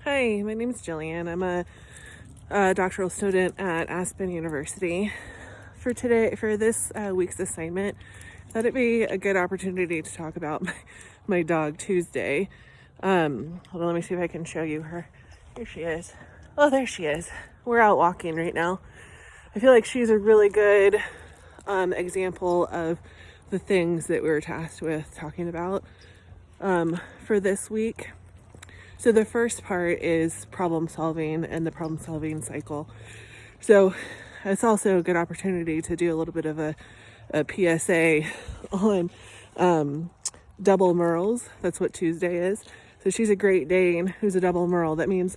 Hi, my name is Jillian. I'm a doctoral student at Aspen University. For this week's assignment, I thought it'd be a good opportunity to talk about my dog Tuesday. Hold on, let me see if I can show you her. Here she is. Oh, there she is. We're out walking right now. I feel like she's a really good example of the things that we were tasked with talking about for this week. So the first part is problem solving and the problem solving cycle. So it's also a good opportunity to do a little bit of a PSA on double merles. That's what Tuesday is. So she's a Great Dane who's a double merle. That means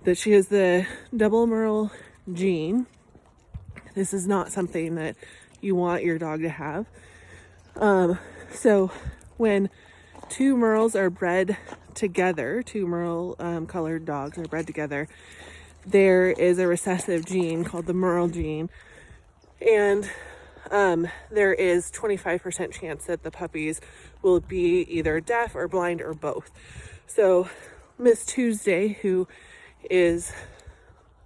that she has the double merle gene. This is not something that you want your dog to have. So when two merles are bred together, two merle colored dogs are bred together, there is a recessive gene called the merle gene, and there is 25% chance that the puppies will be either deaf or blind or both. So Miss Tuesday, who is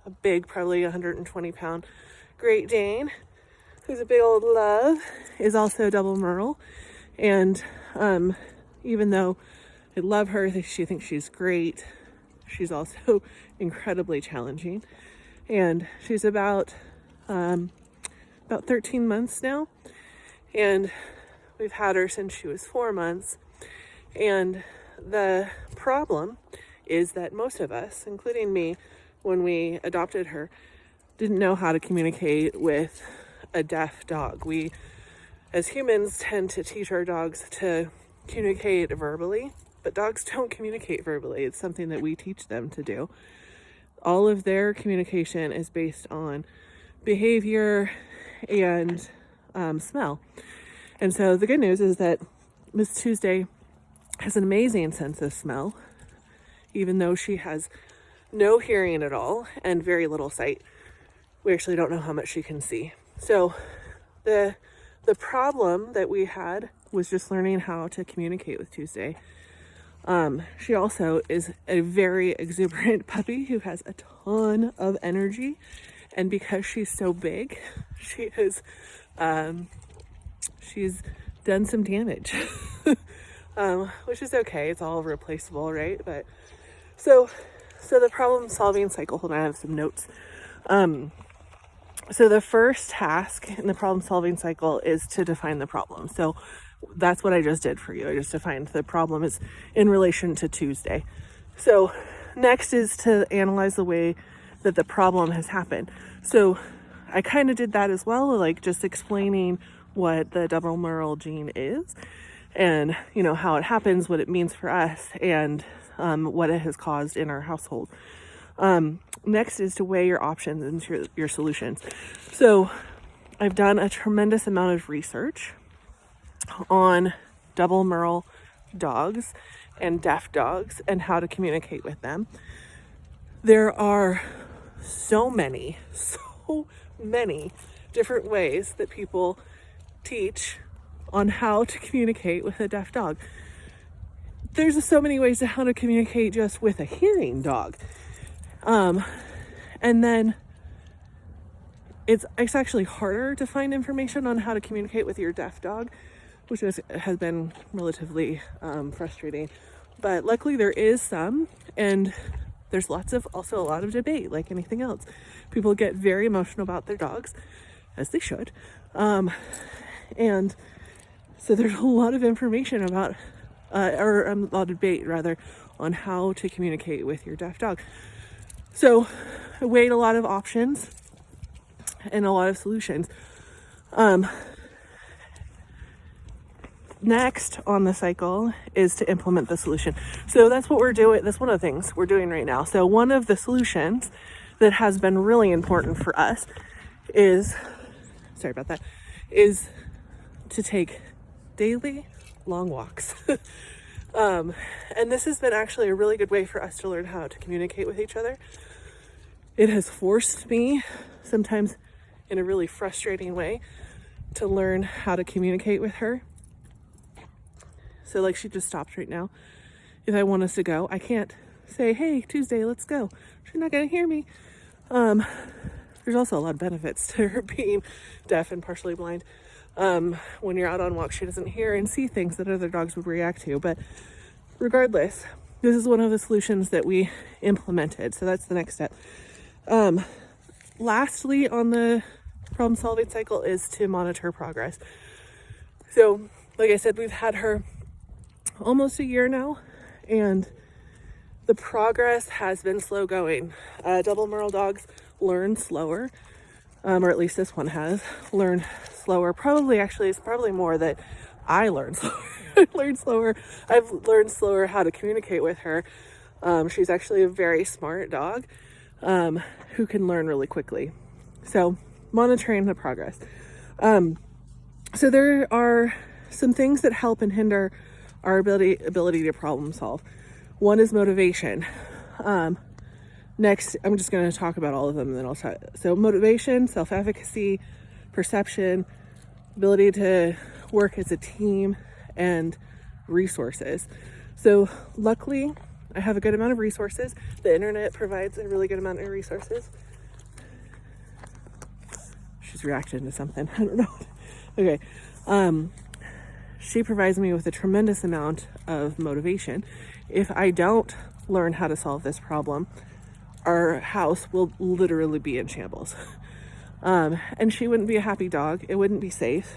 a big, probably 120-pound Great Dane, who's a big old love, is also double merle. And even though I love her, she thinks she's great, she's also incredibly challenging. And she's about 13 months now, and we've had her since she was 4 months. And the problem is that most of us, including me, when we adopted her, didn't know how to communicate with a deaf dog. We, as humans, tend to teach our dogs to communicate verbally, but dogs don't communicate verbally. It's something that we teach them to do. All of their communication is based on behavior and smell. And so the good news is that Miss Tuesday has an amazing sense of smell, even though she has no hearing at all and very little sight. We actually don't know how much she can see. So the problem that we had was just learning how to communicate with Tuesday. She also is a very exuberant puppy who has a ton of energy, and because she's so big, she's done some damage, which is okay. It's all replaceable, right? But so the problem solving cycle. Hold on, I have some notes. So the first task in the problem solving cycle is to define the problem. So that's what I just did for you. I just defined the problem is in relation to Tuesday. So next is to analyze the way that the problem has happened. So I kind of did that as well, like just explaining what the double merle gene is and, how it happens, what it means for us, and what it has caused in our household. Next is to weigh your options and your solutions. So I've done a tremendous amount of research on double merle dogs and deaf dogs and how to communicate with them. There are so many different ways that people teach on how to communicate with a deaf dog. There's so many ways to how to communicate just with a hearing dog. And then it's actually harder to find information on how to communicate with your deaf dog, which has been relatively frustrating. But luckily there is some, and there's also a lot of debate, like anything else. People get very emotional about their dogs, as they should. And so there's a lot of information about, or a lot of debate rather, on how to communicate with your deaf dog. So I weighed a lot of options and a lot of solutions. Next on the cycle is to implement the solution. So that's what we're doing. That's one of the things we're doing right now. So one of the solutions that has been really important for us is to take daily long walks. And this has been actually a really good way for us to learn how to communicate with each other. It has forced me, sometimes in a really frustrating way, to learn how to communicate with her. So like she just stopped right now. If I want us to go, I can't say, hey, Tuesday, let's go. She's not going to hear me. There's also a lot of benefits to her being deaf and partially blind. When you're out on walks, she doesn't hear and see things that other dogs would react to. But regardless, this is one of the solutions that we implemented. So that's the next step. Lastly, on the problem solving cycle is to monitor progress. So, like I said, we've had her almost a year now, and the progress has been slow going. Double Merle dogs learn slower, or at least this one has learned slower. It's probably more that I learned slower. I learned slower. I've learned slower how to communicate with her. She's actually a very smart dog who can learn really quickly. So monitoring the progress. So there are some things that help and hinder our ability to problem solve. One is motivation. Next, I'm just going to talk about all of them and then I'll try. So motivation, self-efficacy, perception, ability to work as a team, and resources. So luckily, I have a good amount of resources. The internet provides a really good amount of resources. She's reacting to something. I don't know. Okay. She provides me with a tremendous amount of motivation. If I don't learn how to solve this problem, our house will literally be in shambles. And she wouldn't be a happy dog. It wouldn't be safe.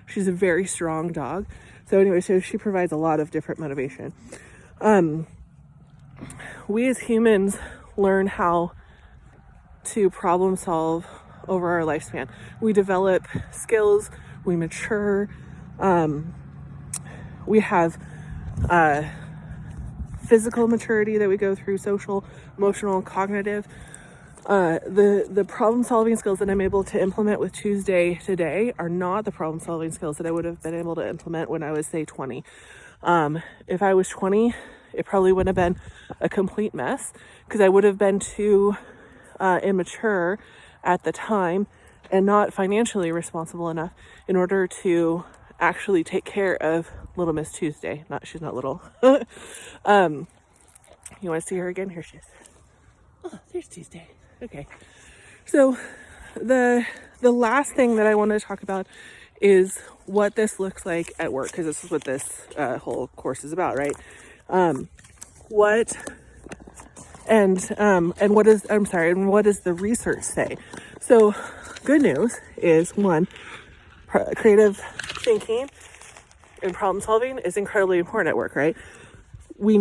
She's a very strong dog. So anyway, so she provides a lot of different motivation. We as humans learn how to problem solve over our lifespan. We develop skills, we mature, we have physical maturity that we go through, social, emotional, cognitive. The problem solving skills that I'm able to implement with Tuesday today are not the problem solving skills that I would have been able to implement when I was, say, 20. If I was 20, it probably wouldn't have been a complete mess because I would have been too immature at the time and not financially responsible enough in order to actually take care of little Miss Tuesday. She's not little. You want to see her again? Here she is. Oh, there's Tuesday. Okay. So the last thing that I want to talk about is what this looks like at work, because this is what this whole course is about, right? What does the research say? So good news is, one, creative thinking and problem solving is incredibly important at work, right? We